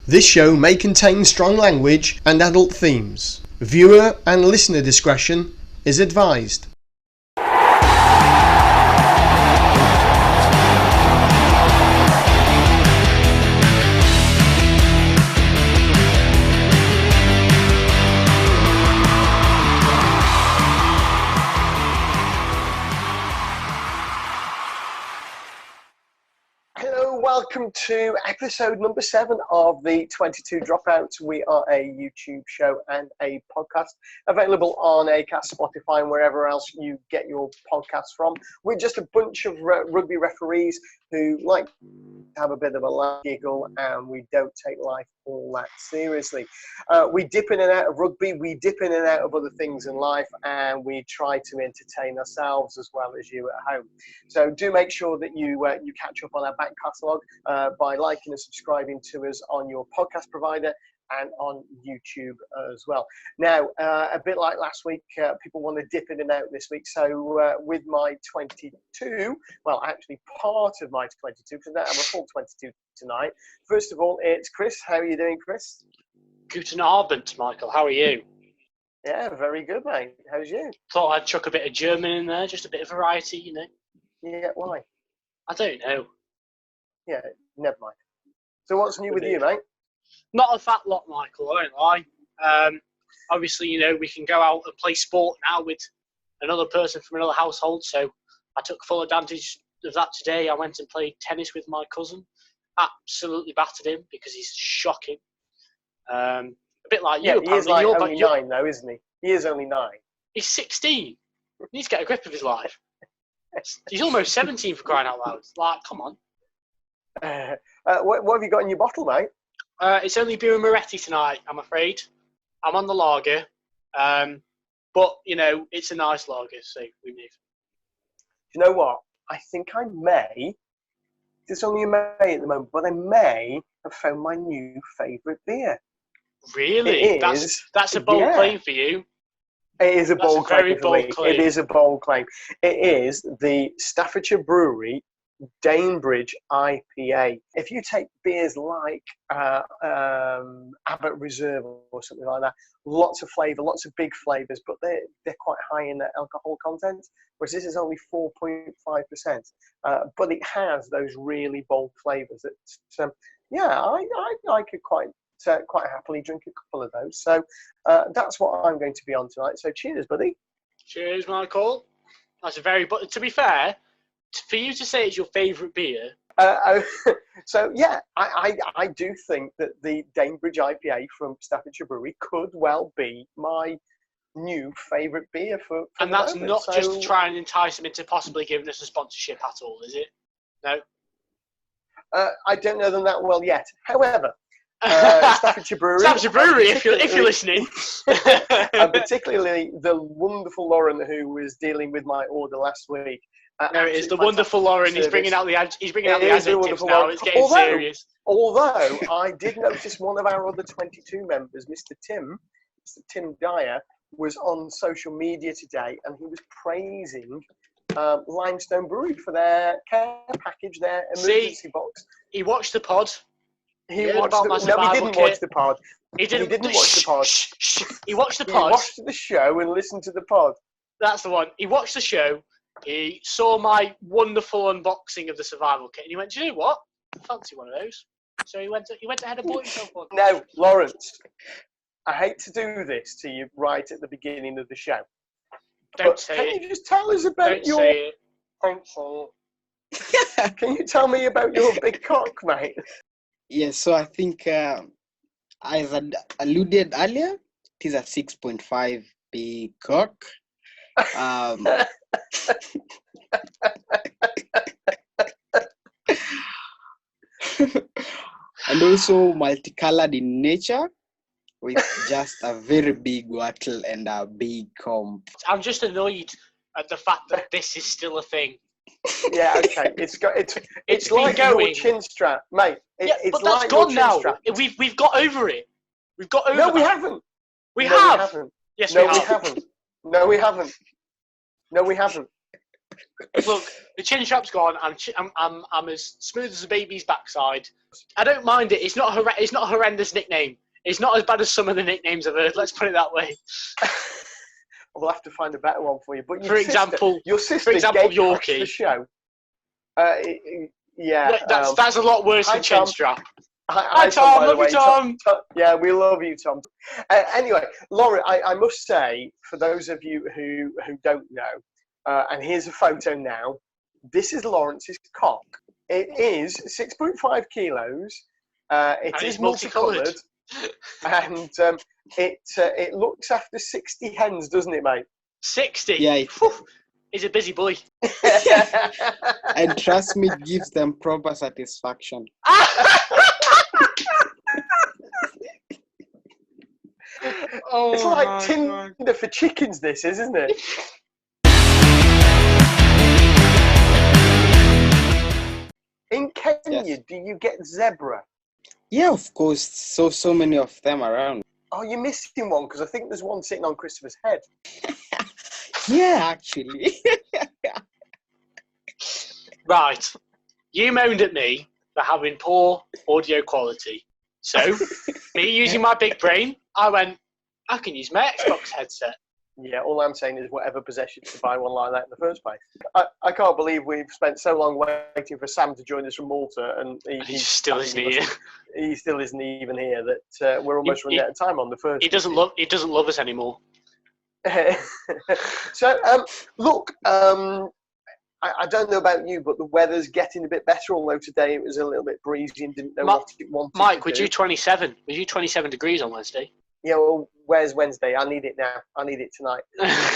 This show may contain strong language and adult themes. Viewer and listener discretion is advised. Welcome to episode number 7 of the 22 Dropouts. We are a YouTube show and a podcast available on Acast, Spotify, and wherever else you get your podcasts from. We're just a bunch of rugby referees who like to have a bit of a laugh, giggle, and we don't take life all that seriously. We dip in and out of rugby, we dip in and out of other things in life, and we try to entertain ourselves as well as you at home. So do make sure that you catch up on our back catalogue by liking and subscribing to us on your podcast provider and on YouTube as well. Now, a bit like last week, people want to dip in and out this week. So with my 22, well, actually part of my 22, because I don't have a full 22 tonight. First of all, it's Chris. How are you doing, Chris? Guten Abend, Michael. How are you? Yeah, very good, mate. How's you? Thought I'd chuck a bit of German in there, just a bit of variety, you know. Yeah, why? I don't know. Yeah, never mind. So what's new with you, mate? Not a fat lot, Michael, I won't lie. Obviously, you know, we can go out and play sport now with another person from another household, so I took full advantage of that today. I went and played tennis with my cousin. Absolutely battered him because he's shocking. A bit like you, apparently. He is like only 9, though, isn't he? He is only 9. He's 16. He needs to get a grip of his life. He's almost 17 for crying out loud. Like, come on. What have you got in your bottle, mate? It's only beer and Moretti tonight, I'm afraid. I'm on the lager. But, you know, it's a nice lager, so we move. You know what? I think I may, it's only a May at the moment, but I may have found my new favourite beer. Really? That's a bold claim for you. It is a bold claim. Very bold claim. It is a bold claim. It is the Staffordshire Brewery Danebridge IPA. If you take beers like Abbott Reserve or something like that, lots of flavour, lots of big flavours, but they're quite high in their alcohol content, whereas this is only 4.5%. But it has those really bold flavours that, I could quite happily drink a couple of those. So that's what I'm going to be on tonight. So cheers, buddy. Cheers, Michael. That's but to be fair, for you to say it's your favourite beer. So yeah, I do think that the Danebridge IPA from Staffordshire Brewery could well be my new favourite beer for and that's moment. Not just to try and entice them into possibly giving us a sponsorship at all, is it? No. I don't know them that well yet. However, Staffordshire Brewery. Staffordshire Brewery, if you're listening. And particularly the wonderful Lauren who was dealing with my order last week. There it is, the wonderful Lauren. He's bringing out the adjectives now. It's getting serious. Although I did notice one of our other 22 members, Mr. Tim Dyer, was on social media today, and he was praising Limestone Brewery for their care package, their emergency box. He watched the pod. He didn't watch the pod. He didn't watch the pod. He watched the pod. He watched the show and listened to the pod. That's the one. He watched the show. He saw my wonderful unboxing of the survival kit, and he went, "Do you know what? I fancy one of those." So he went ahead and bought himself one. Now, Lawrence, I hate to do this to you right at the beginning of the show. Don't say it. Can you just tell us about your? Don't say it. Can you tell me about your big cock, mate? Yes, so I think as alluded earlier, it is a 6.5 big cock. And also multicolored in nature with just a very big wattle and a big comb. I'm just annoyed at the fact that this is still a thing. Yeah, okay. It's like going. Your chin strap, mate. It's but that's like gone now. Strap. We've got over it. We've got over. No, we haven't. We have. We haven't. Yes, no, we have. We haven't. No, we haven't. No, we haven't. Look, the chin strap's gone. I'm as smooth as a baby's backside. I don't mind it. It's not a horrendous nickname. It's not as bad as some of the nicknames I've heard. Let's put it that way. We'll have to find a better one for you. But For example, Yorkie. The show. Yeah, that's a lot worse than chin strap. Hi, Tom. Love you, Tom. Yeah, we love you, Tom. Anyway, Lauren, I must say, for those of you who don't know, and here's a photo now. This is Lawrence's cock. It is 6.5 kilos. It is multicoloured. And it looks after 60 hens, doesn't it, mate? 60? Yeah. He's a busy boy. And trust me, it gives them proper satisfaction. It's like Tinder for chickens, this is, isn't it? In Kenya, yes. Do you get zebra? Yeah, of course. So many of them around. Oh, you're missing one because I think there's one sitting on Christopher's head. Yeah, actually. Right. You moaned at me for having poor audio quality. So, me using my big brain, I went, I can use my Xbox headset. Yeah, all I'm saying is whatever possessed you to buy one like that in the first place. I can't believe we've spent so long waiting for Sam to join us from Malta, and he still isn't here. He still isn't even here. That we're almost running out of time on the first. He doesn't love us anymore. So look, I don't know about you, but the weather's getting a bit better. Although today it was a little bit breezy and didn't know what it wanted. Mike, were you 27? Were you 27 degrees on Wednesday? Yeah, well, where's Wednesday? I need it now. I need it tonight.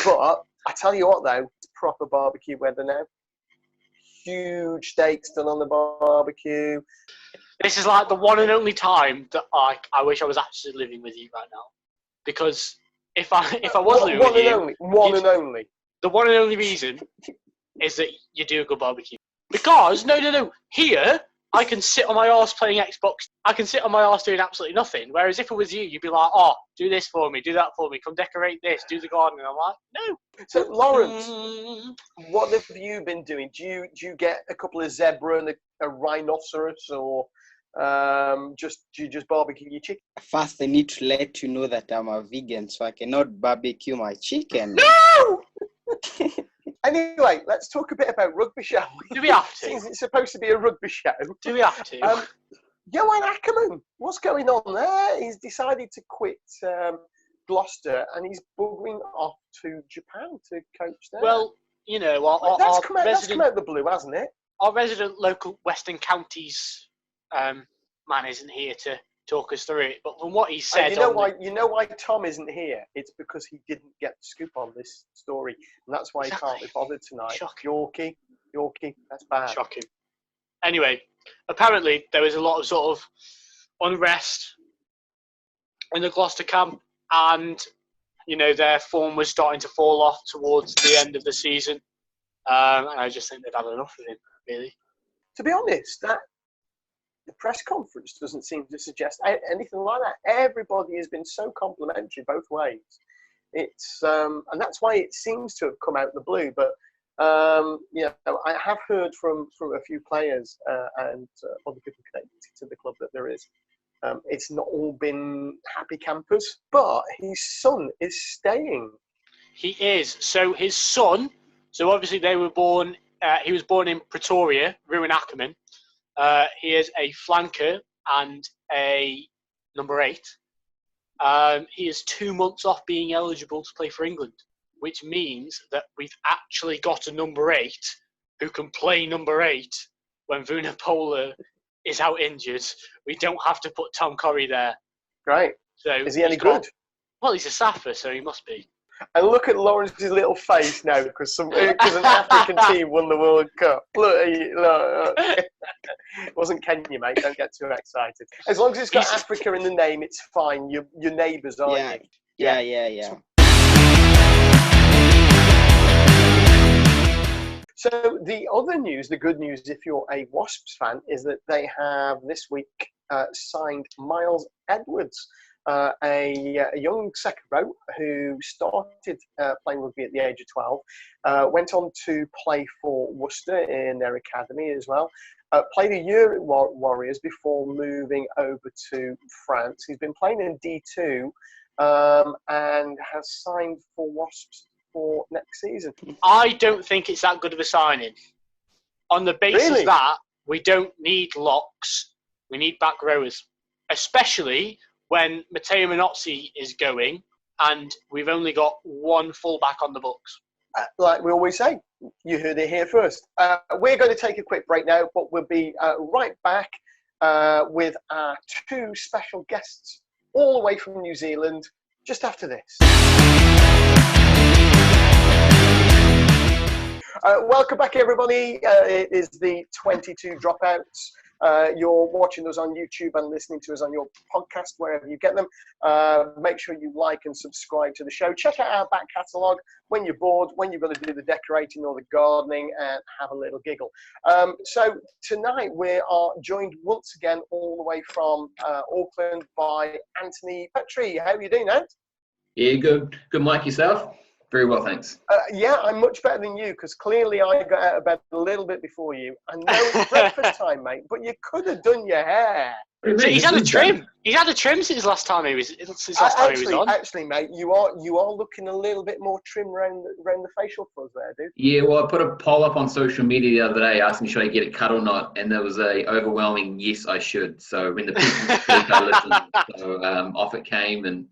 But I tell you what, though, it's proper barbecue weather now. Huge steaks done on the barbecue. This is like the one and only time that I wish I was actually living with you right now. Because if I was living with you... The one and only reason is that you do a good barbecue. Because, no, here... I can sit on my arse playing Xbox. I can sit on my arse doing absolutely nothing. Whereas if it was you, you'd be like, oh, do this for me, do that for me, come decorate this, do the garden. And I'm like, no. So, Lawrence, what have you been doing? Do you get a couple of zebra and a rhinoceros, or do you just barbecue your chicken? First, I need to let you know that I'm a vegan, so I cannot barbecue my chicken. No! Anyway, let's talk a bit about rugby, shall we? Do we have to? Since it's supposed to be a rugby show. Do we have to? Johan Ackerman, what's going on there? He's decided to quit Gloucester and he's buggering off to Japan to coach there. Well, you know, that's come out of the blue, hasn't it? Our resident local Western Counties man isn't here to talk us through it, but from what he said, you know why Tom isn't here? It's because he didn't get the scoop on this story, and that's why he can't be bothered tonight. Shocking. Yorkie, that's bad. Shocking. Anyway, apparently there was a lot of sort of unrest in the Gloucester camp, and you know their form was starting to fall off towards the end of the season, and I just think they've had enough of him, really. To be honest, the press conference doesn't seem to suggest anything like that. Everybody has been so complimentary both ways. It's and that's why it seems to have come out of the blue. But you know, I have heard from a few players and other people connected to the club that there is. It's not all been happy campers, but his son is staying. He is. So his son. So obviously they were born. He was born in Pretoria, Johan Ackerman. He is a flanker and a number 8. He is 2 months off being eligible to play for England, which means that we've actually got a number 8 who can play number 8 when Vunipola is out injured. We don't have to put Tom Corrie there. Great. So is he any good? Well, he's a Safa, so he must be. And look at Lawrence's little face now because an African team won the World Cup. Look. It wasn't Kenya, mate. Don't get too excited. As long as it's got Africa in the name, it's fine. Your neighbours, aren't you? Yeah. So the other news, the good news, if you're a Wasps fan, is that they have this week signed Miles Edwards, a young second row who started playing rugby at the age of 12, went on to play for Worcester in their academy as well. Played a year at Warriors before moving over to France. He's been playing in D2 and has signed for Wasps for next season. I don't think it's that good of a signing. On the basis Really? that we don't need locks, we need back rowers, especially when Matteo Minozzi is going and we've only got one fullback on the books. Like we always say, you heard it here first. We're going to take a quick break now, but we'll be right back with our two special guests all the way from New Zealand just after this. Welcome back, everybody. It is the 22 Dropouts. You're watching us on YouTube and listening to us on your podcast, wherever you get them. Make sure you like and subscribe to the show. Check out our back catalogue when you're bored, when you're going to do the decorating or the gardening, and have a little giggle. So tonight we are joined once again all the way from Auckland by Anthony Petrie. How are you doing, Ant? Yeah, good. Good, Mike. Yourself? Very well, thanks. Yeah, I'm much better than you because clearly I got out of bed a little bit before you. I know it's breakfast time, mate, but you could have done your hair. So he's had a trim. He's had a trim since last time he was on. Actually, mate, you are looking a little bit more trim around the facial fuzz there, dude. Yeah, well, I put a poll up on social media the other day asking should I get it cut or not, and there was a overwhelming yes, I should. So when the people speak, I listened. So off it came, and.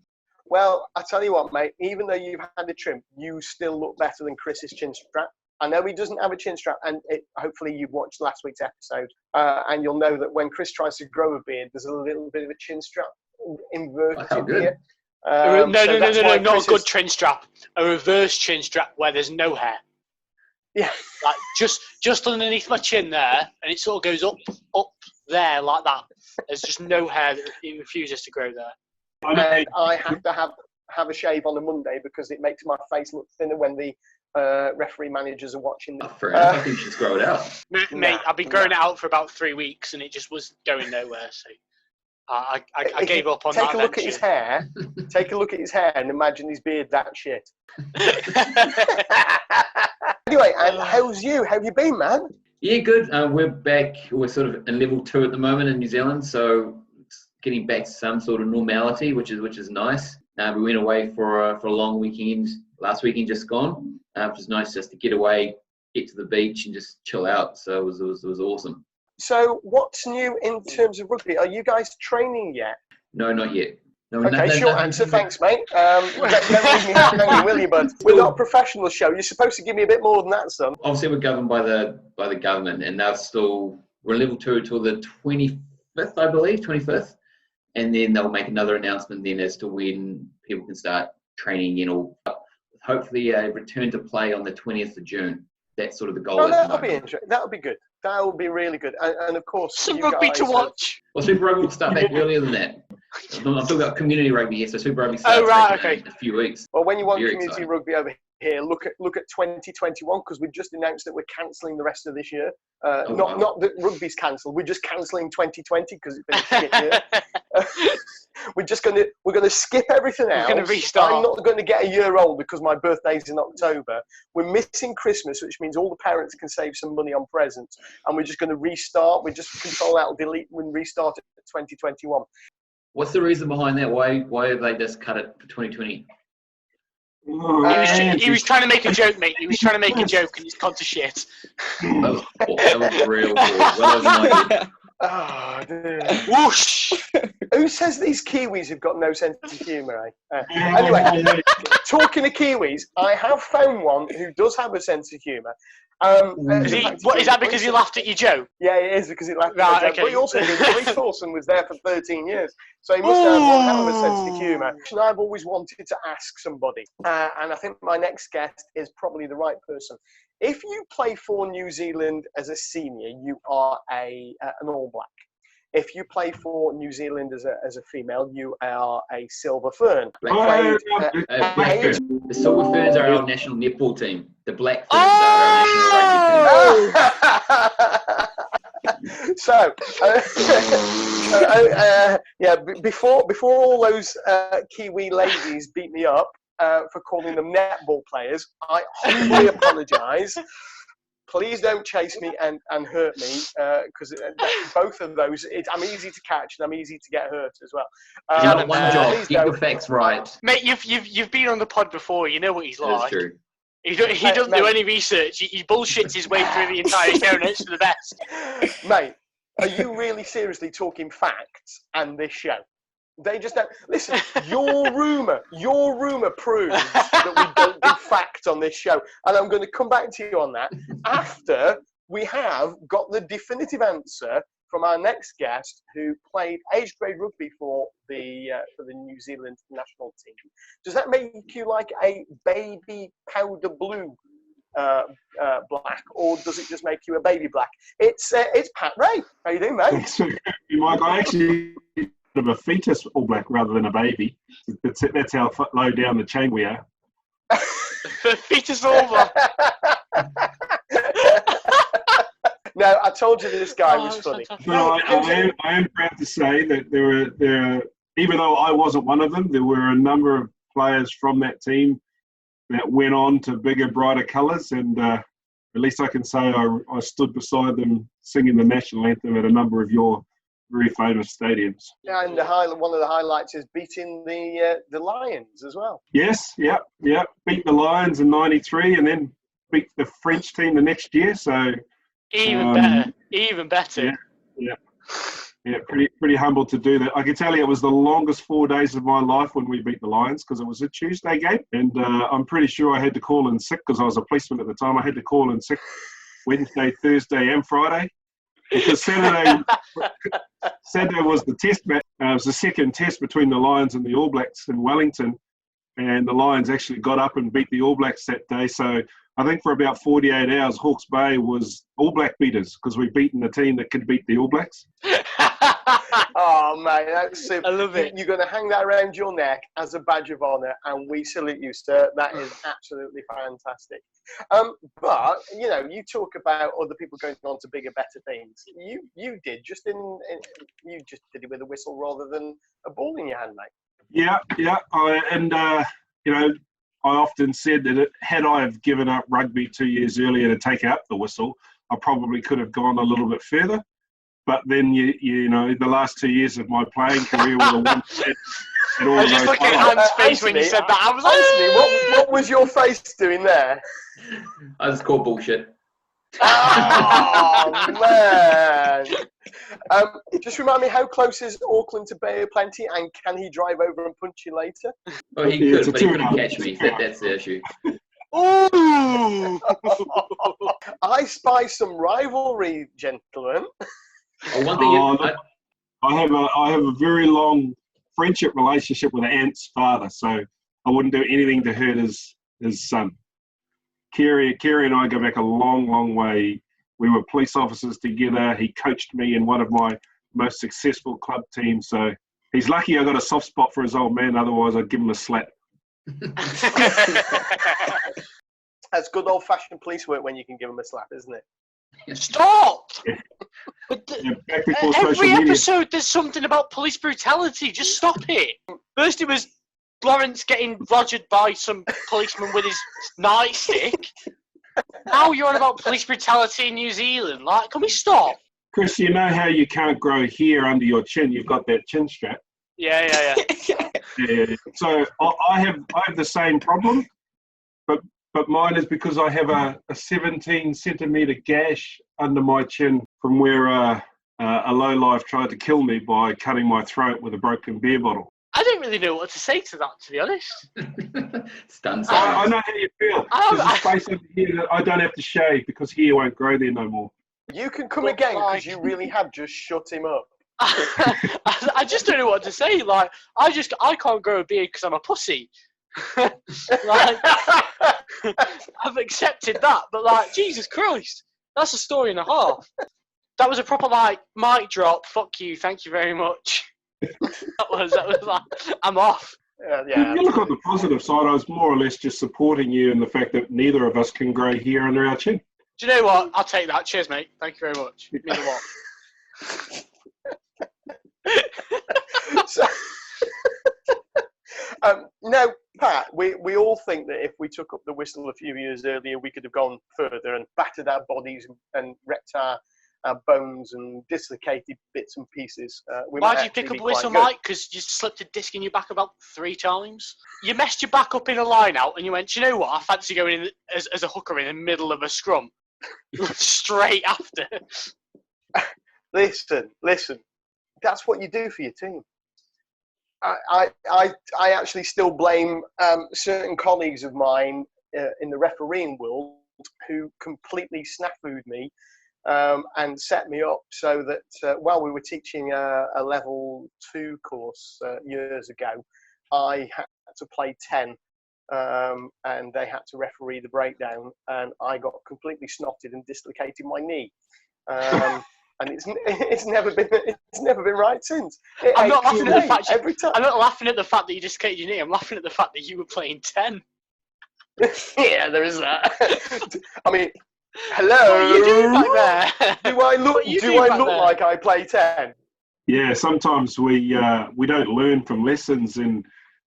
Well, I tell you what, mate, even though you've had a trim, you still look better than Chris's chin strap. I know he doesn't have a chin strap, and hopefully you've watched last week's episode, and you'll know that when Chris tries to grow a beard, there's a little bit of a chin strap inverted here. No, not a good chin strap. A reverse chin strap where there's no hair. Yeah. Like just underneath my chin there, and it sort of goes up there like that. There's just no hair that it refuses to grow there. And I have to have a shave on a Monday because it makes my face look thinner when the referee managers are watching. Fair enough. I think you should grow it out. Mate, I've been growing it out for about 3 weeks and it just was going nowhere. So I gave up on that. Take a look at his hair. Take a look at his hair and imagine his beard that shit. Anyway, and how's you? How have you been, man? Yeah, good. We're back. We're sort of in level 2 at the moment in New Zealand, so getting back to some sort of normality, which is nice. We went away for a long weekend last weekend, just gone. Which was nice just to get away, get to the beach, and just chill out. So it was awesome. So what's new in terms of rugby? Are you guys training yet? No, not yet. No, okay, short answer. Thanks, mate. Don't leave me hanging, will you, bud? We're not a professional show. You're supposed to give me a bit more than that, son. Obviously, we're governed by the government, and we're level 2 until the 25th, I believe, 25th. And then they'll make another announcement then as to when people can start training in, or hopefully a return to play on the 20th of June. That's sort of the goal. Oh, that'll be interesting. That'll be good. That will be really good. And of course, some rugby to watch. Well, Super Rugby will start back earlier than that. I'm talking about community rugby here, so Super Rugby starts in a few weeks. Well, when you want community rugby over here, look at 2021 because we've just announced that we're cancelling the rest of this year. Not that rugby's cancelled. We're just cancelling 2020 because it's been a shit year. We're gonna skip everything else. We're gonna restart. I'm not going to get a year old because my birthday's in October. We're missing Christmas, which means all the parents can save some money on presents, and we're just going to restart. We just Control Alt Delete and restart it at 2021. What's the reason behind that? Why have they just cut it for 2020? He was trying to make a joke, mate. He was trying to make a joke and he's gone to shit. That was real cool. Oh, dude. Whoosh! Who says these Kiwis have got no sense of humour, eh? Anyway, talking of Kiwis, I have found one who does have a sense of humour. Is that because he laughed at your joke? Yeah, it is because he laughed at my joke. But he also did. Reece Dawson was there for 13 years. So he must have one hell of a sense of humour. I've always wanted to ask somebody, and I think my next guest is probably the right person. If you play for New Zealand as a senior, you are an All Black. If you play for New Zealand as a female, you are a Silver Fern. The Silver Ferns are our national netball team. The Black Ferns are our national rugby team. So, yeah, before all those Kiwi ladies beat me up for calling them netball players, I humbly apologise. Please don't chase me and hurt me, because both of those, I'm easy to catch and I'm easy to get hurt as well. You got one job. Please Get don't. the facts right. Mate, you've been on the pod before. You know what he's That's like. true. He doesn't do any research. He bullshits his way through the entire show and it's for the best. Mate, are you really seriously talking facts and this show? They just don't listen. Your rumor proves that we don't do facts on this show, and I'm going to come back to you on that after we have got the definitive answer from our next guest, who played age grade rugby for the New Zealand national team. Does that make you like a baby powder blue black, or does it just make you a baby black? It's Pat Ray. How you doing, mate? Thanks, Mike. I actually of a fetus All Black rather than a baby. That's how low down the chain we are. Fetus All Black. No, I told you this guy was funny. No, I am proud to say that there were, even though I wasn't one of them, there were a number of players from that team that went on to bigger, brighter colours, and at least I can say I stood beside them singing the national anthem at a number of your very famous stadiums. Yeah, and one of the highlights is beating the Lions as well. Yes, yeah. Beat the Lions in '93 and then beat the French team the next year. So even better. Yeah, pretty humbled to do that. I can tell you it was the longest 4 days of my life when we beat the Lions, because it was a Tuesday game, and I'm pretty sure I had to call in sick because I was a policeman at the time. I had to call in sick Wednesday, Thursday, and Friday. Because Saturday was the test match. It was the second test between the Lions and the All Blacks in Wellington, and the Lions actually got up and beat the All Blacks that day. So I think for about 48 hours, Hawke's Bay was All Black beaters, because we've beaten the team that could beat the All Blacks. Oh, mate, that's super. I love it. You're going to hang that around your neck as a badge of honour, and we salute you, sir. That is absolutely fantastic. But, you talk about other people going on to bigger, better things. You did you just did it with a whistle rather than a ball in your hand, mate. Yeah. I often said that had I have given up rugby 2 years earlier to take out the whistle, I probably could have gone a little bit further. But then, the last 2 years of my playing career were the ones that I was just looking at Anne's face when you said that. I was like, what was your face doing there? I just call bullshit. Oh, man. Just remind me, how close is Auckland to Bay of Plenty, and can he drive over and punch you later? Oh, he could, but he couldn't catch me. That's the issue. ooh! I spy some rivalry, gentlemen. Oh, one thing I have a very long friendship relationship with Ant's father, so I wouldn't do anything to hurt his son. Kerry and I go back a long, long way. We were police officers together. He coached me in one of my most successful club teams, so he's lucky I got a soft spot for his old man, otherwise I'd give him a slap. That's good old-fashioned police work when you can give him a slap, isn't it? Stop! Yeah. But Every episode there's something about police brutality. Just stop it. First it was Lawrence getting rogered by some policeman with his nightstick. Now you're on about police brutality in New Zealand. Like, can we stop? Chris, you know how you can't grow hair under your chin? You've got that chin strap. Yeah. Yeah. So I have the same problem, but mine is because I have a 17 centimetre gash under my chin from where a lowlife tried to kill me by cutting my throat with a broken beer bottle. I don't really know what to say to that, to be honest. Stunned. I know how you feel. There's a space over here that I don't have to shave because hair won't grow there no more. You can come again because you really have just shut him up. I just don't know what to say. Like, I can't grow a beard because I'm a pussy. Like, I've accepted that, but like, Jesus Christ, that's a story and a half. That was a proper like mic drop. Fuck you, thank you very much. that was like, I'm off. Yeah. You look on the positive side. I was more or less just supporting you in the fact that neither of us can grow hair under our chin. Do you know what? I'll take that. Cheers, mate. Thank you very much. You mean a lot. So, no, Pat, we all think that if we took up the whistle a few years earlier, we could have gone further and battered our bodies and wrecked our bones and dislocated bits and pieces. Why do you pick up a whistle, Mike? Because you slipped a disc in your back about 3 times? You messed your back up in a line out and you went, you know what, I fancy going in as a hooker in the middle of a scrum. Straight after. Listen. That's what you do for your team. I actually still blame certain colleagues of mine in the refereeing world who completely snafu'd me and set me up so that while we were teaching a level 2 course years ago, I had to play 10 and they had to referee the breakdown, and I got completely snotted and dislocated my knee. And it's never been right since. I'm not laughing at the fact every time. I'm not laughing at the fact that you dislocated your knee. I'm laughing at the fact that you were playing 10. Yeah, there is that. I mean, hello. What are you doing back there? Do I look like I play 10? Yeah, sometimes we don't learn from lessons and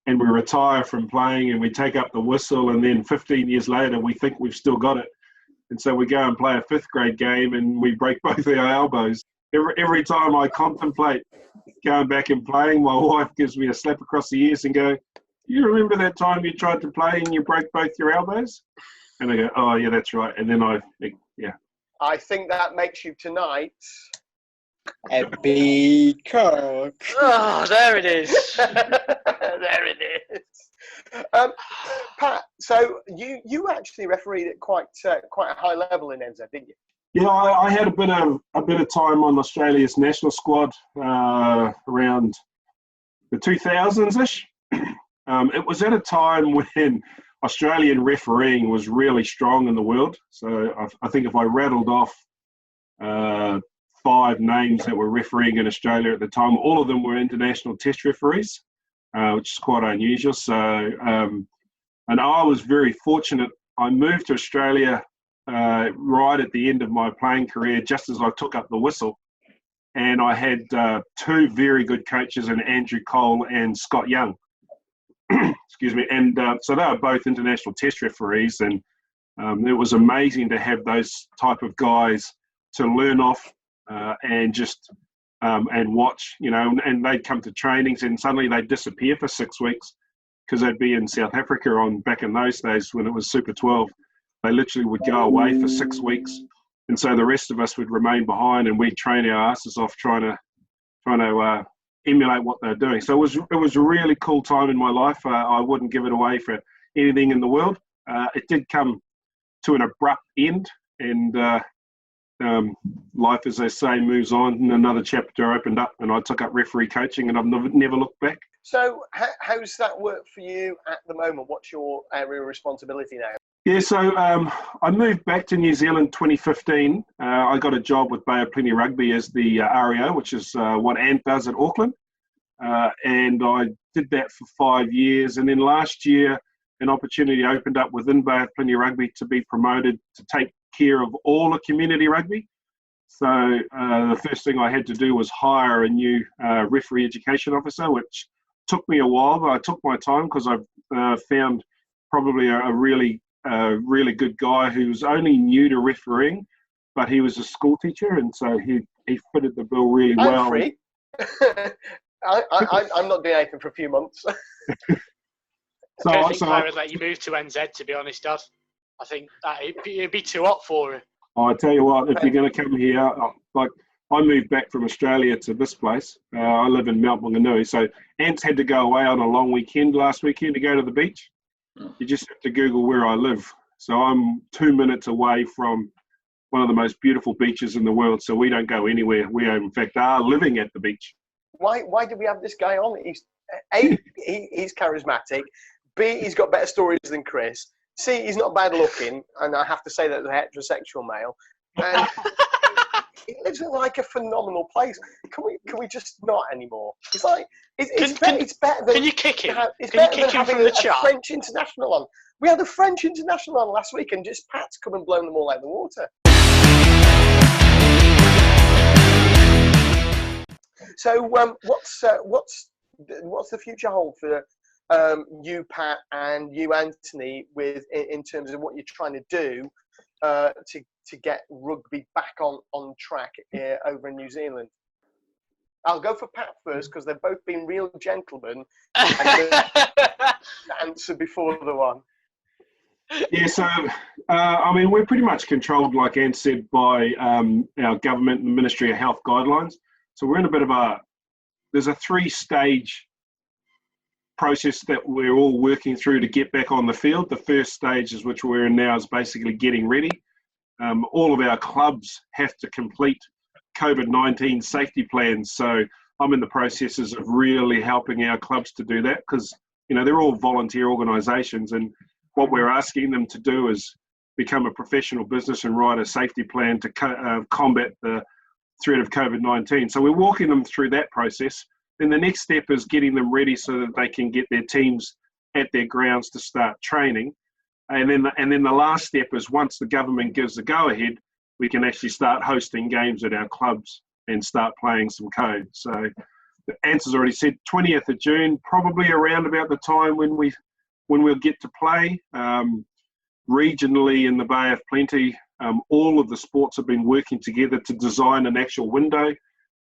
we retire from playing and we take up the whistle, and then 15 years later we think we've still got it. And so we go and play a 5th grade game and we break both our elbows. Every time I contemplate going back and playing, my wife gives me a slap across the ears and go, you remember that time you tried to play and you broke both your elbows? And I go, oh, yeah, that's right. And then I think that makes you tonight A big cock. Oh, there it is. There it is. Pat, so you actually refereed at quite a high level in NZ, didn't you? Yeah, I had a bit of time on Australia's national squad around the 2000s-ish. It was at a time when Australian refereeing was really strong in the world. So I think if I rattled off 5 names that were refereeing in Australia at the time, all of them were international test referees, which is quite unusual. So, and I was very fortunate. I moved to Australia right at the end of my playing career, just as I took up the whistle. And I had 2 very good coaches in Andrew Cole and Scott Young. Excuse me. And so they were both international test referees. And it was amazing to have those type of guys to learn off and just and watch, and they'd come to trainings and suddenly they'd disappear for 6 weeks because they'd be in South Africa back in those days when it was Super 12. They literally would go away for 6 weeks. And so the rest of us would remain behind and we'd train our asses off trying to emulate what they're doing. So it was a really cool time in my life. I wouldn't give it away for anything in the world. It did come to an abrupt end, and life, as they say, moves on, and another chapter opened up, and I took up referee coaching, and I've never looked back. So how's that work for you at the moment? What's your area of responsibility now? Yeah, so I moved back to New Zealand 2015. I got a job with Bay of Plenty Rugby as the REO, which is what Ant does at Auckland. And I did that for 5 years. And then last year, an opportunity opened up within Bay of Plenty Rugby to be promoted to take care of all the community rugby. So the first thing I had to do was hire a new referee education officer, which took me a while, but I took my time because I found probably a really good guy who was only new to refereeing, but he was a school teacher, and so he fitted the bill really well. I'm free. I'm not doing anything for a few months. I think I would let you move to NZ, to be honest, Dad. I think that it'd be too hot for you. I tell you what, if you're going to come here, like I moved back from Australia to this place. I live in Mount Maunganui, so Ants had to go away on a long weekend last weekend to go to the beach. You just have to Google where I live. So I'm 2 minutes away from one of the most beautiful beaches in the world. So we don't go anywhere. We, in fact, are living at the beach. Why did we have this guy on? He's charismatic. B, he's got better stories than Chris. C, he's not bad looking, and I have to say that as a heterosexual male. And he lives in like a phenomenal place. Can we just not anymore? It's like it's better than. Can you kick him? It's can you better kick than him from having the a chat? French international on. We had a French international on last week, and just Pat's come and blown them all out of the water. So, what's the future hold for you, Pat, and you, Anthony, with in terms of what you're trying to do to get rugby back on track over in New Zealand? I'll go for Pat first because they've both been real gentlemen and answer before the one. Yeah, so I mean, we're pretty much controlled, like Anne said, by our government and the Ministry of Health guidelines. So we're in a bit of there's a 3-stage process that we're all working through to get back on the field. The first stage, which we're in now, is basically getting ready. All of our clubs have to complete COVID-19 safety plans. So I'm in the processes of really helping our clubs to do that because, you know, they're all volunteer organisations, and what we're asking them to do is become a professional business and write a safety plan to combat the threat of COVID-19. So we're walking them through that process. Then the next step is getting them ready so that they can get their teams at their grounds to start training. And then the last step is once the government gives the go-ahead, we can actually start hosting games at our clubs and start playing some code. So the answer's already said, 20th of June, probably around about the time when we'll get to play. Regionally in the Bay of Plenty, all of the sports have been working together to design an actual window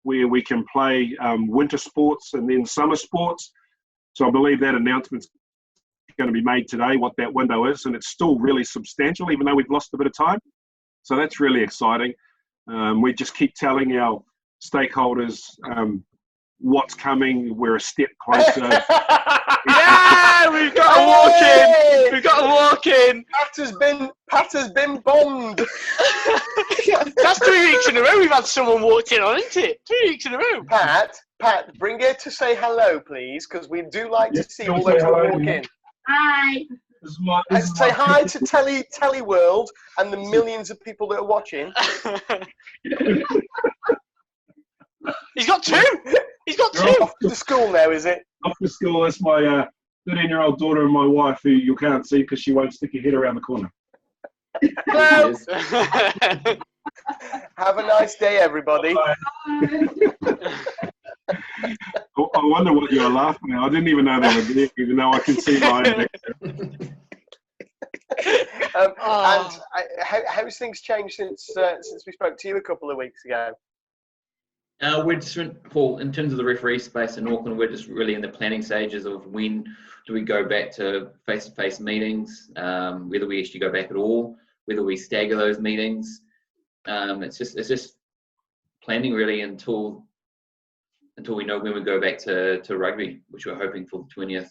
where we can play winter sports and then summer sports. So I believe that announcement's going to be made today, what that window is, and it's still really substantial, even though we've lost a bit of time. So that's really exciting. We just keep telling our stakeholders what's coming. We're a step closer. Yeah, we've got to walk in. We've got to walk in. Pat has been bombed. That's 3 weeks in a row we've had someone walked in on, isn't it? 3 weeks in a row. Pat, bring her to say hello, please, because we do like to see all those that walk in. Hi. Say hi to Telly World and the millions of people that are watching. He's got 2. He's got 2. Off to school now, is it? Off to school. That's my 13-year-old daughter and my wife, who you can't see because she won't stick her head around the corner. Hello. Have a nice day, everybody. I wonder what you were laughing at. I didn't even know they were there, even though I can see mine. And how's things changed since we spoke to you a couple of weeks ago? We're just, Paul, in terms of the referee space in Auckland, we're just really in the planning stages of when do we go back to face-to-face meetings, whether we actually go back at all, whether we stagger those meetings. It's just planning really until we know when we go back to rugby, which we're hoping for the 20th.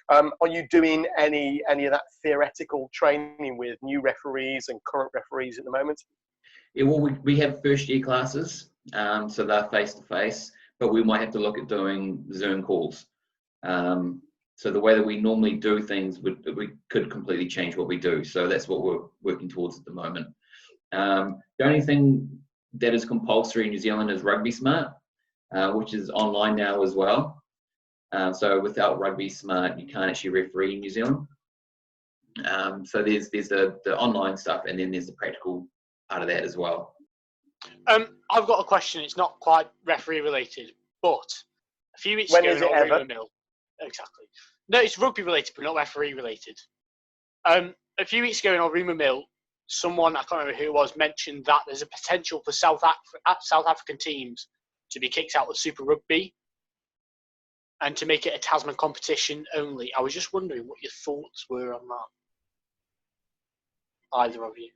Are you doing any of that theoretical training with new referees and current referees at the moment? Yeah, well, we have first year classes, so they're face to face, but we might have to look at doing Zoom calls. So the way that we normally do things, we could completely change what we do. So that's what we're working towards at the moment. The only thing that is compulsory in New Zealand is Rugby Smart, which is online now as well. So without Rugby Smart, you can't actually referee in New Zealand. So there's the online stuff, and then there's the practical part of that as well. I've got a question. It's not quite referee related, but a few weeks When ago is it on ever? Rumour Mill, exactly. No, it's rugby related, but not referee related. A few weeks ago on Rumour Mill, someone, I can't remember who it was, mentioned that there's a potential for South African teams to be kicked out of Super Rugby and to make it a Tasman competition only. I was just wondering what your thoughts were on that. Either of you.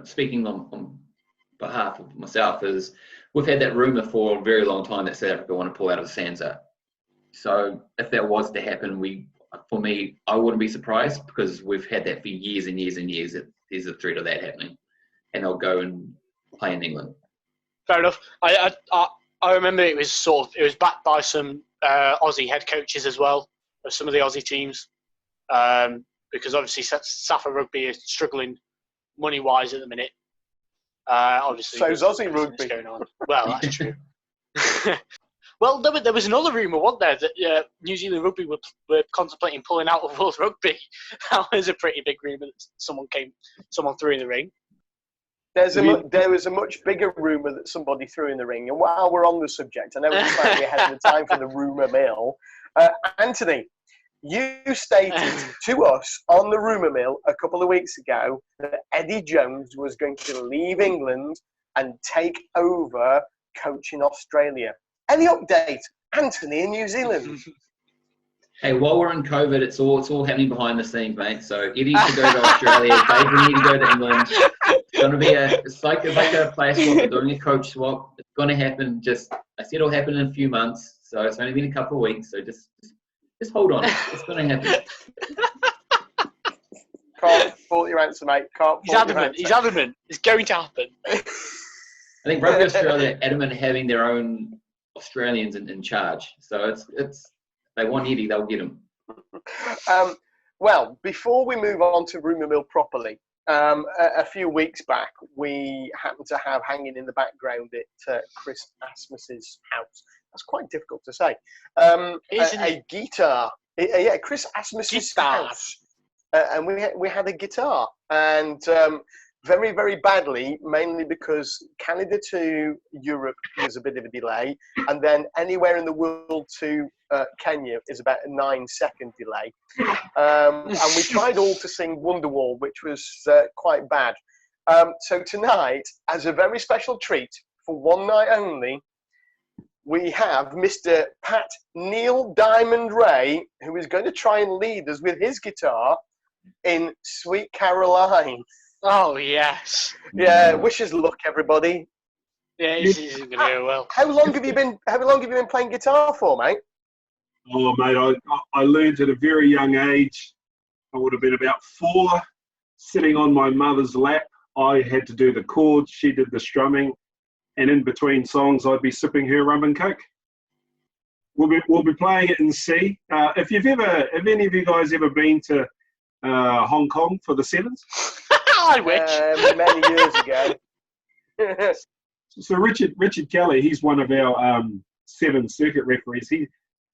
Speaking on behalf of myself, is we've had that rumour for a very long time that South Africa want to pull out of the SANZA. So if that was to happen, I wouldn't be surprised, because we've had that for years and years and years, that there's a threat of that happening, and they'll go and play in England. Fair enough. I remember it was backed by some Aussie head coaches as well, of some of the Aussie teams, because obviously Safa Rugby is struggling money-wise at the minute. Obviously, So is Aussie Rugby. Going on. Well, that's true. Well, there was another rumour, wasn't there, that New Zealand Rugby were contemplating pulling out of World Rugby. That was a pretty big rumour that someone threw in the ring. There was a much bigger rumour that somebody threw in the ring. And while we're on the subject, I know it's slightly ahead of the time for the rumour mill. Anthony, you stated to us on the rumour mill a couple of weeks ago that Eddie Jones was going to leave England and take over coaching Australia. Any update, Anthony, in New Zealand? Hey, while we're in COVID, it's all happening behind the scenes, mate. So Eddie's to go to Australia, Dave will need to go to England. It's gonna be it's like a player swap, it's only a coach swap. It's gonna happen. I said it'll happen in a few months, so it's only been a couple of weeks. So just hold on, it's gonna happen. Can't fault your answer, mate. He's adamant. It's going to happen. I think Rugby Australia are adamant having their own Australians in charge. So it's they want Eddie, they'll get him. Well, before we move on to rumour mill properly, a few weeks back we happened to have hanging in the background at Chris Asmus's house. That's quite difficult to say. A guitar. Yeah, Chris Asmus's house. And we had a guitar, and very, very badly, mainly because Canada to Europe was a bit of a delay, and then anywhere in the world to Kenya is about a 9-second delay. And we tried all to sing Wonderwall, which was quite bad. So tonight, as a very special treat, for one night only, we have Mr. Pat Neil Diamond Ray, who is going to try and lead us with his guitar in Sweet Caroline. Oh, yes. Yeah, wish us luck, everybody. Yeah, this isn't going to go well. How long have you been playing guitar for, mate? Oh, mate, I learned at a very young age. I would have been about 4, sitting on my mother's lap. I had to do the chords, she did the strumming, and in between songs, I'd be sipping her rum and coke. We'll be playing it in C. Have any of you guys ever been to Hong Kong for the Sevens? I wish. Many years ago. So Richard Kelly, he's one of our Seven circuit referees.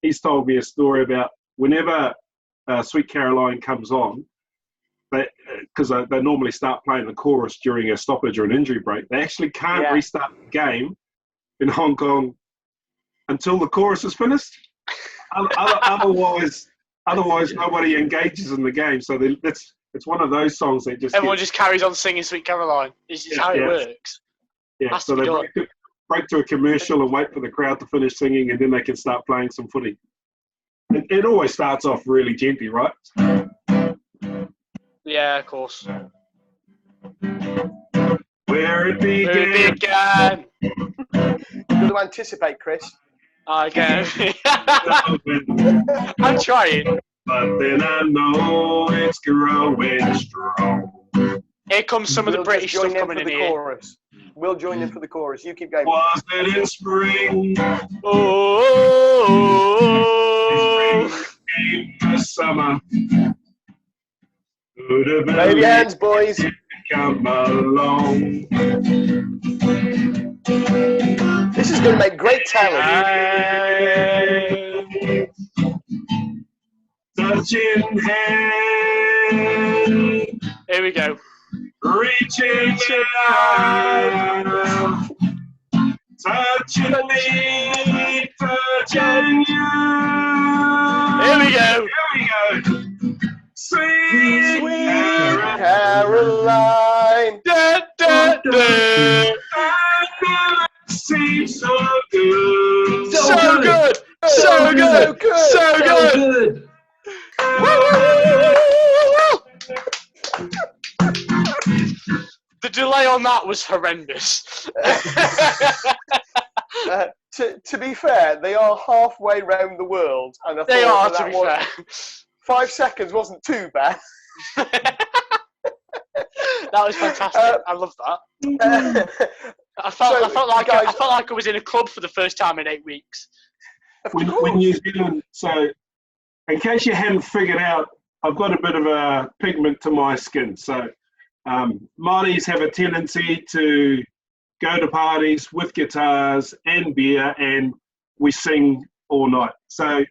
He's told me a story about whenever Sweet Caroline comes on, because they normally start playing the chorus during a stoppage or an injury break, they actually can't restart the game in Hong Kong until the chorus is finished. Otherwise, nobody engages in the game. So it's one of those songs that everyone just carries on singing Sweet Caroline. It's just how it works. Yeah, so they break to a commercial and wait for the crowd to finish singing, and then they can start playing some footy. It always starts off really gently, right? Yeah, of course. Where it began. You've got to anticipate, Chris. Okay. I'm trying. But then I know it's growing strong. Here comes some of the British stuff coming in here. Chorus. We'll join in for the chorus. You keep going. Was it in spring? Oh. Spring came the summer. Wave your hands, boys. Come along. This is going to make great talent. Touching hand. Here we go. Reaching out. Touching me. Touching you. Here we go. Sweet Caroline. Da, da, da. Seems so good. So good. So good. So good. The delay on that was horrendous. To be fair, they are halfway round the world, and I They are, thought to be fair. 5 seconds wasn't too bad. That was fantastic. I love that. I felt like I was in a club for the first time in 8 weeks. When New Zealand, so in case you hadn't figured out, I've got a bit of a pigment to my skin. So Māoris have a tendency to go to parties with guitars and beer, and we sing all night. So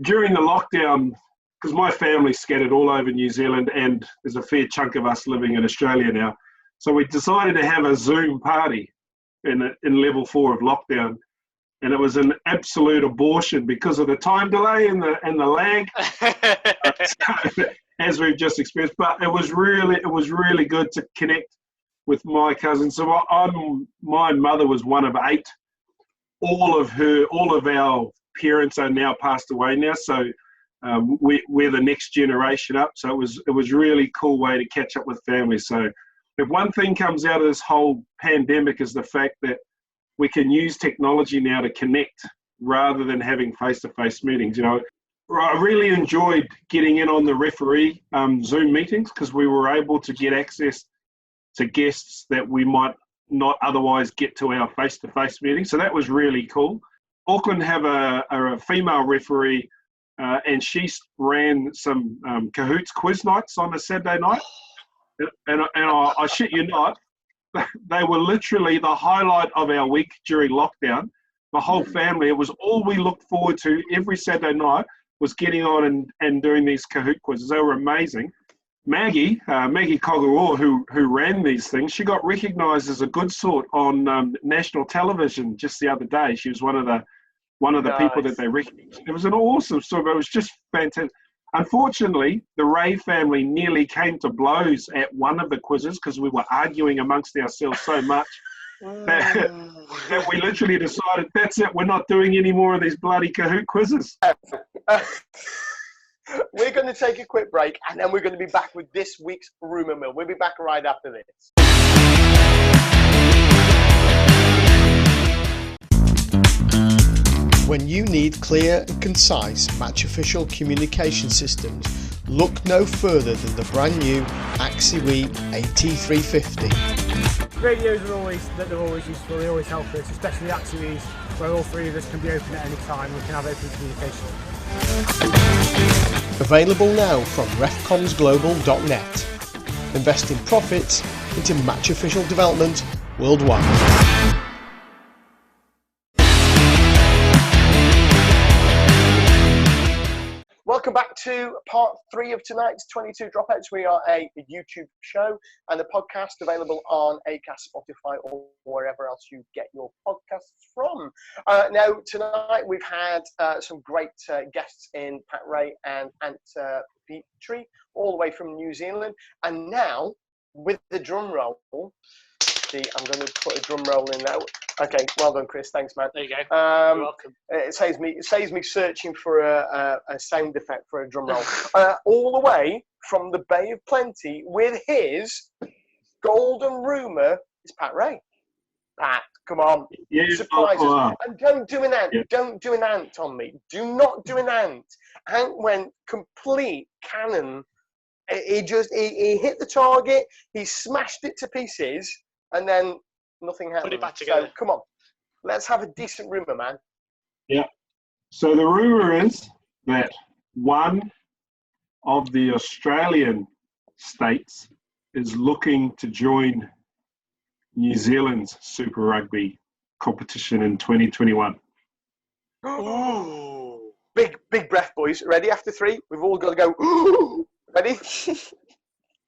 during the lockdown, because my family's scattered all over New Zealand, and there's a fair chunk of us living in Australia now, So we decided to have a Zoom party in level 4 of lockdown. And it was an absolute abortion because of the time delay and the lag, as we've just experienced. But it was really good to connect with my cousins. So my mother was one of 8. All of our parents are now passed away now. So we're the next generation up. So it was really cool way to catch up with family. So if one thing comes out of this whole pandemic is the fact that we can use technology now to connect rather than having face-to-face meetings. You know, I really enjoyed getting in on the referee Zoom meetings because we were able to get access to guests that we might not otherwise get to our face-to-face meetings. So that was really cool. Auckland have a female referee and she ran some Cahoots quiz nights on a Saturday night. And I shit you not, they were literally the highlight of our week during lockdown. The whole family, it was all we looked forward to every Saturday night was getting on and doing these Kahoot quizzes. They were amazing. Maggie Kogaroa, who ran these things, she got recognised as a good sort on national television just the other day. She was one of the nice people that they recognised. It was an awesome story. It was just fantastic. Unfortunately, the Ray family nearly came to blows at one of the quizzes because we were arguing amongst ourselves so much that we literally decided, that's it, we're not doing any more of these bloody Kahoot quizzes. We're going to take a quick break and then we're going to be back with this week's Rumour Mill. We'll be back right after this. When you need clear and concise match official communication systems, look no further than the brand new AXIWE AT350. Radios are they're always useful, they always help us, especially AXIWEs, where all 3 of us can be open at any time, we can have open communication. Available now from refcomsglobal.net. Investing profits into match official development worldwide. Welcome back to part 3 of tonight's 22 Dropouts. We are a YouTube show and a podcast available on Acast, Spotify, or wherever else you get your podcasts from. Now, tonight we've had some great guests in Pat Ray and Ant Petrie, all the way from New Zealand. And now, with the drum roll, I'm going to put a drum roll in now. Okay, well done, Chris. Thanks, man. There you go. You're welcome. It saves me searching for a sound effect for a drum roll. All the way from the Bay of Plenty with his golden rumour is Pat Ray. Pat, come on. Yeah, surprise us. And don't do an ant. Yeah. Don't do an ant on me. Do not do an ant. Ant went complete cannon. He hit the target. He smashed it to pieces. And then nothing happened. Put it back together. So come on, let's have a decent rumour, man. Yeah. So the rumour is that one of the Australian states is looking to join New Zealand's Super Rugby competition in 2021. Ooh. Big breath, boys. Ready? After 3, we've all got to go. Ooh. Ready?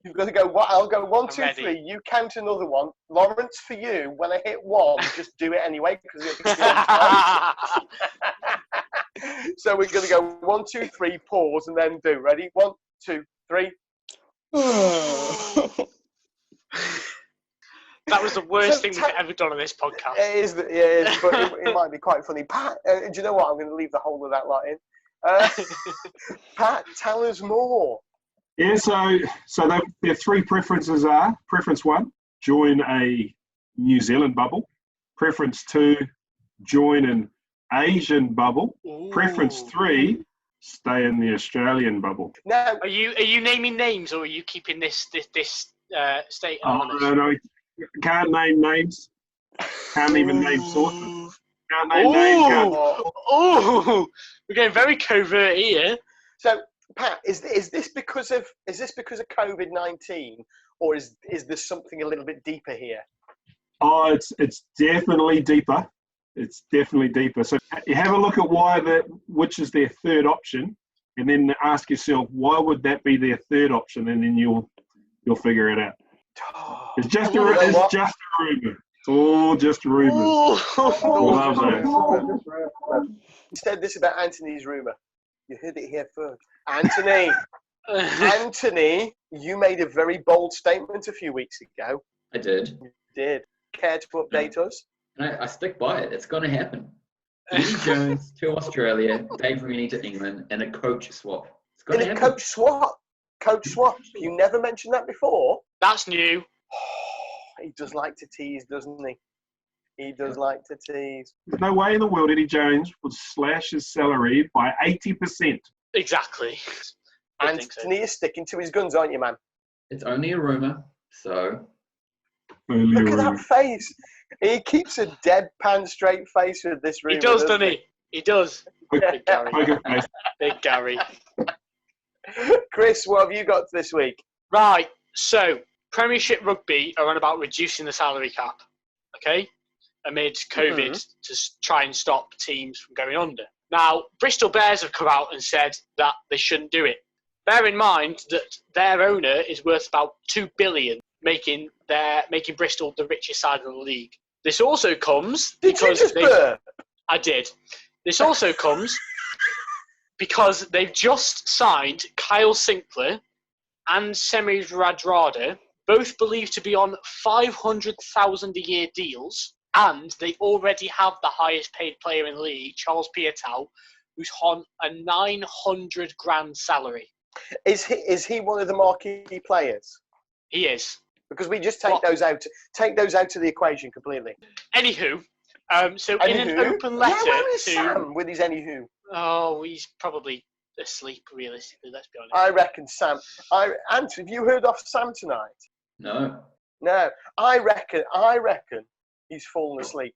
You've got to go. I'll go 1, 2, 3. You count another one. Lawrence, for you, when I hit 1, just do it anyway because So we're going to go 1, 2, 3, pause, and then do. Ready? 1, 2, 3. That was the worst thing we've ever done on this podcast. It is, but it might be quite funny. Pat, do you know what? I'm going to leave the whole of that lot in. Pat, tell us more. Yeah, so their 3 preferences are: preference 1, join a New Zealand bubble; preference 2, join an Asian bubble; Ooh. Preference 3, stay in the Australian bubble. Now, are you naming names, or are you keeping this state anonymous? No, can't name names. Can't even name sources. Can't name names. Oh, we're getting very covert here. So, Pat, is this because of COVID-19, or is there something a little bit deeper here? Oh, it's definitely deeper. It's definitely deeper. So you have a look at which is their third option, and then ask yourself why would that be their third option, and then you'll figure it out. It's just You know it's what? just a rumor. It's all just rumors. Love that. You said this about Anthony's rumour. You heard it here first. Anthony, Anthony, you made a very bold statement a few weeks ago. I did. You did. Care to update us? And I stick by it. It's going to happen. Eddie Jones to Australia, Dave Rooney to England, and a coach swap. It's going And to a happen. coach swap. Coach swap. You never mentioned that before. That's new. He does like to tease, doesn't he? He does like to tease. There's no way in the world Eddie Jones would slash his salary by 80%. Exactly. I think so. Anthony is sticking to his guns, aren't you, man? It's only a rumor, so Look at that face. He keeps a deadpan straight face with this rumor. He does, doesn't he? He does. Big Gary. Poker face. Big Gary. Chris, what have you got this week? Right, so Premiership Rugby are on about reducing the salary cap, okay, amid COVID to try and stop teams from going under. Now, Bristol Bears have come out and said that they shouldn't do it. Bear in mind that their owner is worth about $2 billion, making Bristol the richest side of the league. This also comes Did you just burp? I did. This also comes because they've just signed Kyle Sinclair and Semi Radradra, both believed to be on $500,000 a year deals, and they already have the highest paid player in the league, Charles Piutau, who's on a $900,000 salary. Is he one of the marquee players? He is. Because we just take those out of the equation completely. Anywho, in an open letter where is to Sam with his anywho? Oh, he's probably asleep. Realistically, let's be honest. I reckon Sam. Ant, have you heard off Sam tonight? no. No. I reckon he's fallen asleep.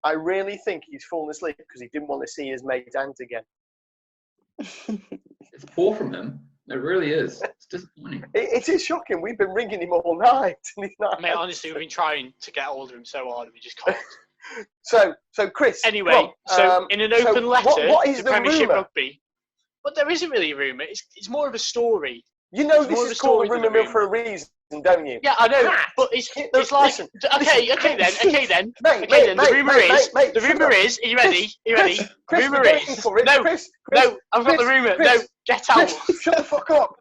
I really think he's fallen asleep because he didn't want to see his mate Ant again. It's poor from him. It really is. It's disappointing. It is shocking. We've been ringing him all night, and he's not. Mate, honestly, we've been trying to get hold of him so hard, and we just can't. So Chris. Anyway, in an open letter what is to the Premiership rumour? Rugby, but there isn't really a rumour. It's more of a story. You know It's this more of is a called story a than a rumour mill rumour. for a reason, don't you? Yeah, I know, Pat, but it's listen, like listen, okay then. Mate, The rumour is. mate, The rumour is. Are you ready? The Chris, rumour we're going is. for it. No, Chris, no, I've got the rumour. Chris, No, get out. Chris, shut the fuck up.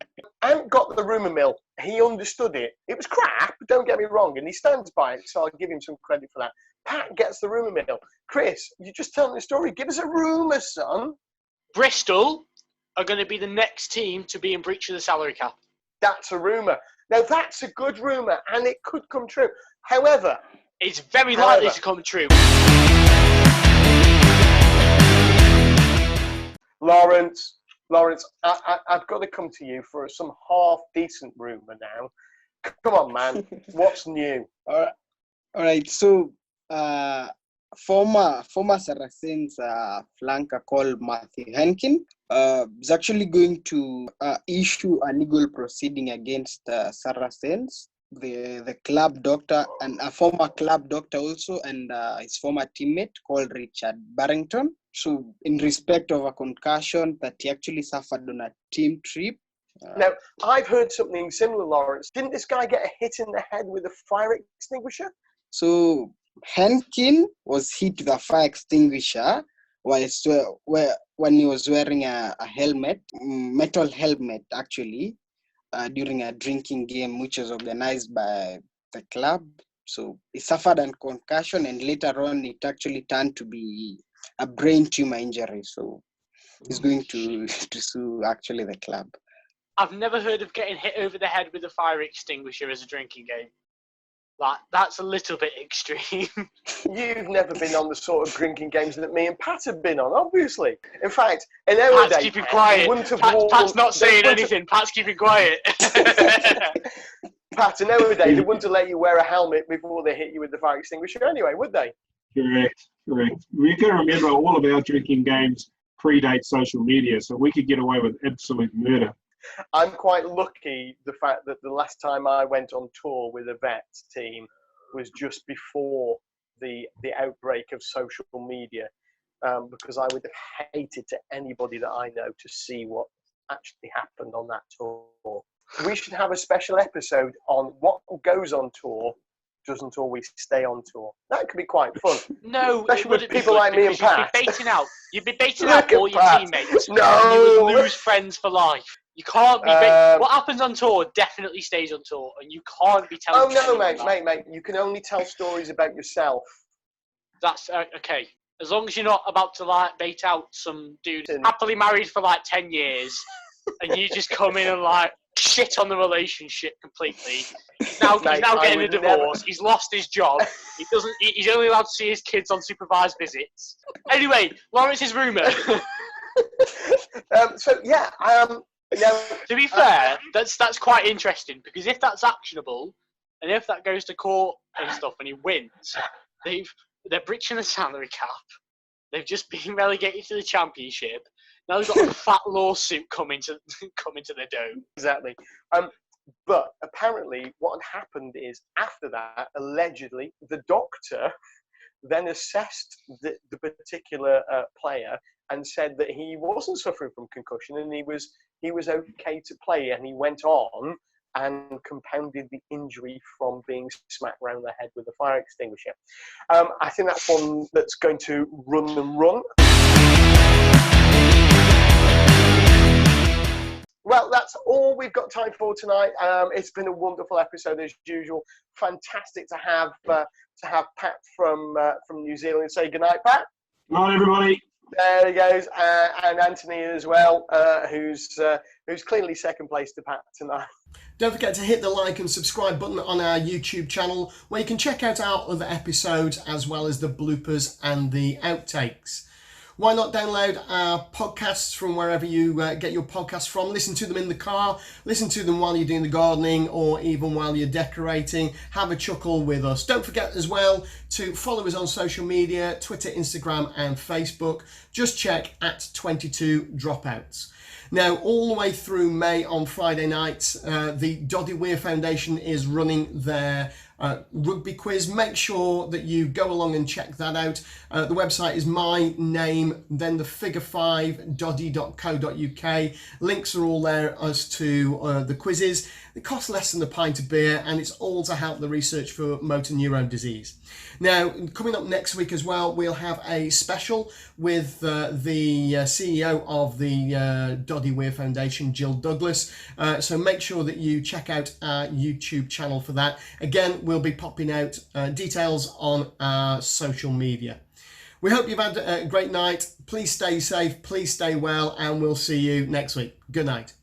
Ant got the rumour mill. He understood it. It was crap, don't get me wrong, and he stands by it, so I'll give him some credit for that. Pat gets the rumour mill. Chris, you're just telling the story. Give us a rumour, son. Bristol are going to be the next team to be in breach of the salary cap. That's a rumour. Now, that's a good rumour, and it could come true. However, It's very likely to come true. Lawrence, I've got to come to you for some half-decent rumour now. Come on, man. What's new? All right. So, former Saracens flanker called Matthew Henkin is actually going to issue a legal proceeding against Saracens, the club doctor, and a former club doctor also, and his former teammate called Richard Barrington. So, in respect of a concussion that he actually suffered on a team trip. Now, I've heard something similar, Lawrence. Didn't this guy get a hit in the head with a fire extinguisher? So Henkin was hit with a fire extinguisher when he was wearing a helmet, metal helmet actually, during a drinking game which was organized by the club. So he suffered a concussion, and later on it actually turned to be a brain tumor injury. So he's going to sue actually the club. I've never heard of getting hit over the head with a fire extinguisher as a drinking game. Like, that's a little bit extreme. You've never been on the sort of drinking games that me and Pat have been on, obviously. In fact, in our Pat's day, keeping Pat, quiet. they wouldn't have Pat's not saying they wouldn't anything. Pat's keeping quiet. have- Pat, in our day, they wouldn't have let you wear a helmet before they hit you with the fire extinguisher anyway, would they? Correct. We've got to remember all of our drinking games predate social media, so we could get away with absolute murder. I'm quite lucky the fact that the last time I went on tour with a vets team was just before the outbreak of social media, because I would have hated to anybody that I know to see what actually happened on that tour. we should have a special episode on what goes on tour doesn't always stay on tour. That could be quite fun. No, especially with people like me and Pat. You'd be baiting out all your Pat. teammates. No. And you would lose friends for life. You can't be. What happens on tour definitely stays on tour, and you can't be telling. Oh no, mate. You can only tell stories about yourself. That's okay. As long as you're not about to like bait out some dude happily married for like 10 years, and you just come in and like shit on the relationship completely. He's now getting a divorce. He's lost his job. He's only allowed to see his kids on supervised visits. Anyway, Lawrence's rumour. To be fair, that's quite interesting, because if that's actionable, and if that goes to court and stuff, and he wins, they're breaching the salary cap. They've just been relegated to the championship. Now they've got a fat lawsuit coming to the dome. Exactly. But apparently, what had happened is after that, allegedly, the doctor then assessed the particular player and said that he wasn't suffering from concussion and he was okay to play, and he went on and compounded the injury from being smacked around the head with a fire extinguisher. I think that's one that's going to run and run. Well, that's all we've got time for tonight. It's been a wonderful episode as usual. Fantastic to have Pat from New Zealand. Say goodnight, Pat. Good night, everybody. There he goes, and Anthony as well, who's clearly second place to Pat tonight. Don't forget to hit the like and subscribe button on our YouTube channel, where you can check out our other episodes as well as the bloopers and the outtakes. Why not download our podcasts from wherever you get your podcasts from? Listen to them in the car, listen to them while you're doing the gardening, or even while you're decorating. Have a chuckle with us. Don't forget as well to follow us on social media, Twitter, Instagram and Facebook. Just check at 22 Dropouts. Now, all the way through May on Friday nights, the Doddy Weir Foundation is running their rugby quiz. Make sure that you go along and check that out. The website is my name, then the figure 5 doddy.co.uk. Links are all there as to the quizzes. It costs less than a pint of beer, and it's all to help the research for motor neurone disease. Now, coming up next week as well, we'll have a special with the CEO of the Doddy Weir Foundation, Jill Douglas. So make sure that you check out our YouTube channel for that. Again, we'll be popping out details on our social media. We hope you've had a great night. Please stay safe, please stay well, and we'll see you next week. Good night.